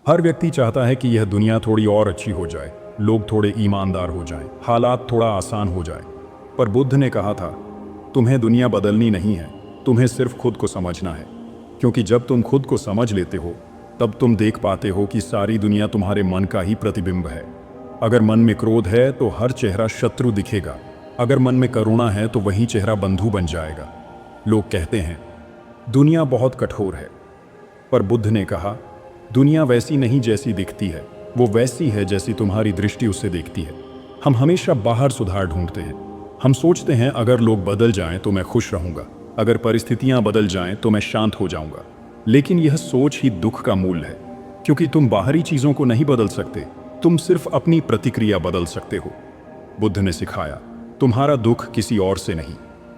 हर व्यक्ति चाहता है कि यह दुनिया थोड़ी और अच्छी हो जाए, लोग थोड़े ईमानदार हो जाएं, हालात थोड़ा आसान हो जाए। पर बुद्ध ने कहा था, तुम्हें दुनिया बदलनी नहीं है, तुम्हें सिर्फ खुद को समझना है। क्योंकि जब तुम खुद को समझ लेते हो, तब तुम देख पाते हो कि सारी दुनिया तुम्हारे मन का ही प्रतिबिंब है। अगर मन में क्रोध है तो हर चेहरा शत्रु दिखेगा, अगर मन में करुणा है तो वही चेहरा बंधु बन जाएगा। लोग कहते हैं दुनिया बहुत कठोर है, पर बुद्ध ने कहा, दुनिया वैसी नहीं जैसी दिखती है, वो वैसी है जैसी तुम्हारी दृष्टि उससे देखती है। हम हमेशा बाहर सुधार ढूंढते हैं। हम सोचते हैं अगर लोग बदल जाएं तो मैं खुश रहूंगा, अगर परिस्थितियां बदल जाएं तो मैं शांत हो जाऊंगा। लेकिन यह सोच ही दुख का मूल है, क्योंकि तुम बाहरी चीजों को नहीं बदल सकते, तुम सिर्फ अपनी प्रतिक्रिया बदल सकते हो। बुद्ध ने सिखाया, तुम्हारा दुख किसी और से नहीं,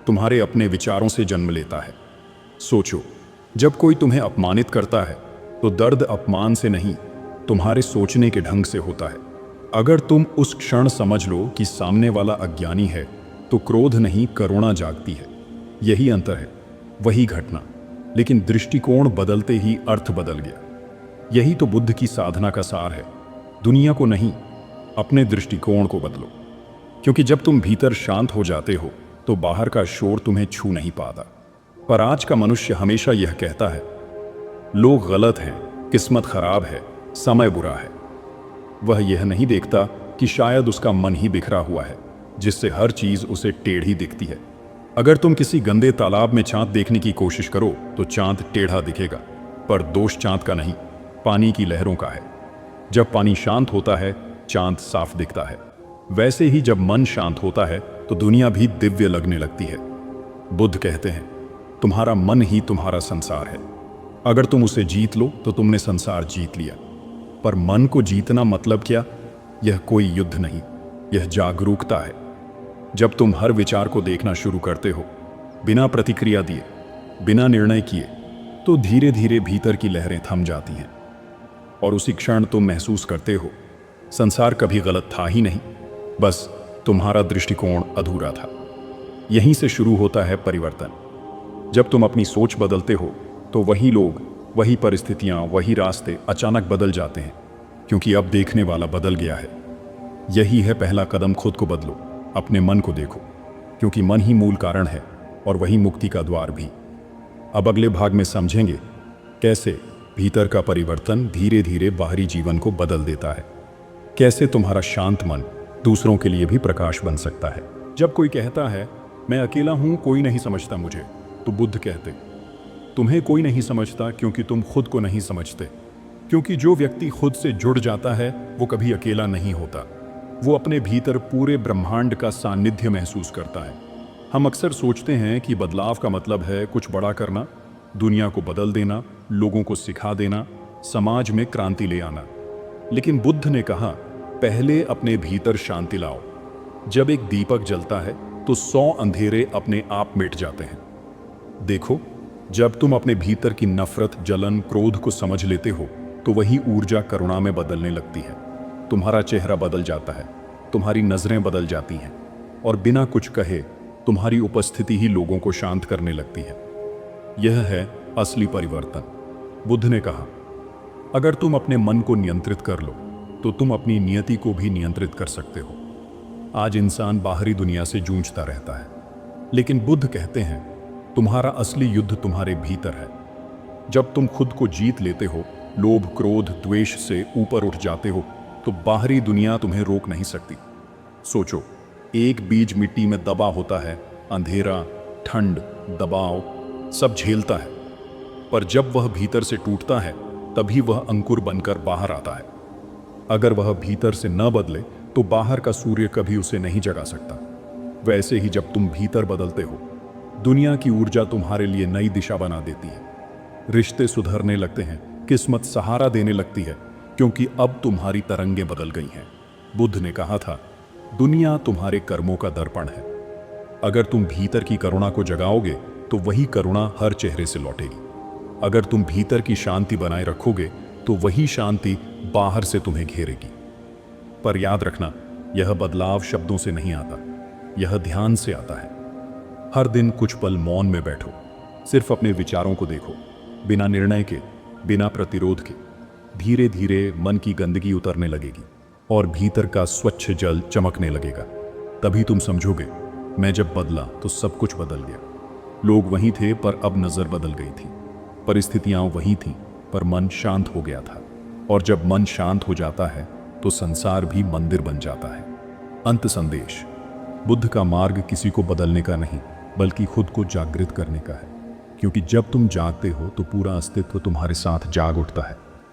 तुम्हारे अपने विचारों से जन्म लेता है। सोचो, जब कोई तुम्हें अपमानित करता है तो दर्द अपमान से नहीं, तुम्हारे सोचने के ढंग से होता है। अगर तुम उस क्षण समझ लो कि सामने वाला अज्ञानी है, तो क्रोध नहीं करुणा जागती है। यही अंतर है, वही घटना, लेकिन दृष्टिकोण बदलते ही अर्थ बदल गया। यही तो बुद्ध की साधना का सार है। दुनिया को नहीं, अपने दृष्टिकोण को बदलो। क्योंकि जब तुम भीतर शांत हो जाते हो तो बाहर का शोर तुम्हें छू नहीं पाता। पर आज का मनुष्य हमेशा यह कहता है, लोग गलत हैं, किस्मत खराब है, समय बुरा है। वह यह नहीं देखता कि शायद उसका मन ही बिखरा हुआ है, जिससे हर चीज उसे टेढ़ी दिखती है। अगर तुम किसी गंदे तालाब में चांद देखने की कोशिश करो तो चांद टेढ़ा दिखेगा, पर दोष चांद का नहीं, पानी की लहरों का है। जब पानी शांत होता है, चांद साफ दिखता है। वैसे ही जब मन शांत होता है तो दुनिया भी दिव्य लगने लगती है। बुद्ध कहते हैं, तुम्हारा मन ही तुम्हारा संसार है। अगर तुम उसे जीत लो तो तुमने संसार जीत लिया। पर मन को जीतना मतलब क्या? यह कोई युद्ध नहीं, यह जागरूकता है। जब तुम हर विचार को देखना शुरू करते हो, बिना प्रतिक्रिया दिए, बिना निर्णय किए, तो धीरे धीरे भीतर की लहरें थम जाती हैं। और उसी क्षण तुम महसूस करते हो, संसार कभी गलत था ही नहीं, बस तुम्हारा दृष्टिकोण अधूरा था। यहीं से शुरू होता है परिवर्तन। जब तुम अपनी सोच बदलते हो तो वही लोग, वही परिस्थितियां, वही रास्ते अचानक बदल जाते हैं, क्योंकि अब देखने वाला बदल गया है। यही है पहला कदम। खुद को बदलो, अपने मन को देखो, क्योंकि मन ही मूल कारण है और वही मुक्ति का द्वार भी। अब अगले भाग में समझेंगे कैसे भीतर का परिवर्तन धीरे धीरे बाहरी जीवन को बदल देता है, कैसे तुम्हारा शांत मन दूसरों के लिए भी प्रकाश बन सकता है। जब कोई कहता है मैं अकेला हूं, कोई नहीं समझता मुझे, तो बुद्ध कहते, तुम्हें कोई नहीं समझता क्योंकि तुम खुद को नहीं समझते। क्योंकि जो व्यक्ति खुद से जुड़ जाता है वो कभी अकेला नहीं होता। वो अपने भीतर पूरे ब्रह्मांड का सानिध्य महसूस करता है। हम अक्सर सोचते हैं कि बदलाव का मतलब है कुछ बड़ा करना, दुनिया को बदल देना, लोगों को सिखा देना, समाज में क्रांति ले आना। लेकिन बुद्ध ने कहा, पहले अपने भीतर शांति लाओ। जब एक दीपक जलता है तो 100 अंधेरे अपने आप मिट जाते हैं। देखो, जब तुम अपने भीतर की नफरत, जलन, क्रोध को समझ लेते हो तो वही ऊर्जा करुणा में बदलने लगती है। तुम्हारा चेहरा बदल जाता है, तुम्हारी नजरें बदल जाती हैं, और बिना कुछ कहे तुम्हारी उपस्थिति ही लोगों को शांत करने लगती है। यह है असली परिवर्तन। बुद्ध ने कहा, अगर तुम अपने मन को नियंत्रित कर लो तो तुम अपनी नियति को भी नियंत्रित कर सकते हो। आज इंसान बाहरी दुनिया से जूझता रहता है, लेकिन बुद्ध कहते हैं, तुम्हारा असली युद्ध तुम्हारे भीतर है। जब तुम खुद को जीत लेते हो, लोभ, क्रोध, द्वेष से ऊपर उठ जाते हो, तो बाहरी दुनिया तुम्हें रोक नहीं सकती। सोचो, एक बीज मिट्टी में दबा होता है, अंधेरा, ठंड, दबाव सब झेलता है, पर जब वह भीतर से टूटता है तभी वह अंकुर बनकर बाहर आता है। अगर वह भीतर से न बदले तो बाहर का सूर्य कभी उसे नहीं जगा सकता। वैसे ही जब तुम भीतर बदलते हो, दुनिया की ऊर्जा तुम्हारे लिए नई दिशा बना देती है। रिश्ते सुधरने लगते हैं, किस्मत सहारा देने लगती है, क्योंकि अब तुम्हारी तरंगें बदल गई हैं। बुद्ध ने कहा था, दुनिया तुम्हारे कर्मों का दर्पण है। अगर तुम भीतर की करुणा को जगाओगे तो वही करुणा हर चेहरे से लौटेगी। अगर तुम भीतर की शांति बनाए रखोगे तो वही शांति बाहर से तुम्हें घेरेगी। पर याद रखना, यह बदलाव शब्दों से नहीं आता, यह ध्यान से आता है। हर दिन कुछ पल मौन में बैठो, सिर्फ अपने विचारों को देखो, बिना निर्णय के, बिना प्रतिरोध के। धीरे धीरे मन की गंदगी उतरने लगेगी और भीतर का स्वच्छ जल चमकने लगेगा। तभी तुम समझोगे, मैं जब बदला तो सब कुछ बदल गया। लोग वहीं थे पर अब नजर बदल गई थी। परिस्थितियां वहीं थीं पर मन शांत हो गया था। और जब मन शांत हो जाता है तो संसार भी मंदिर बन जाता है। अंत संदेश: बुद्ध का मार्ग किसी को बदलने का नहीं, बल्कि खुद को जागृत करने का है। क्योंकि जब तुम जागते हो तो पूरा अस्तित्व तुम्हारे साथ जाग उठता है।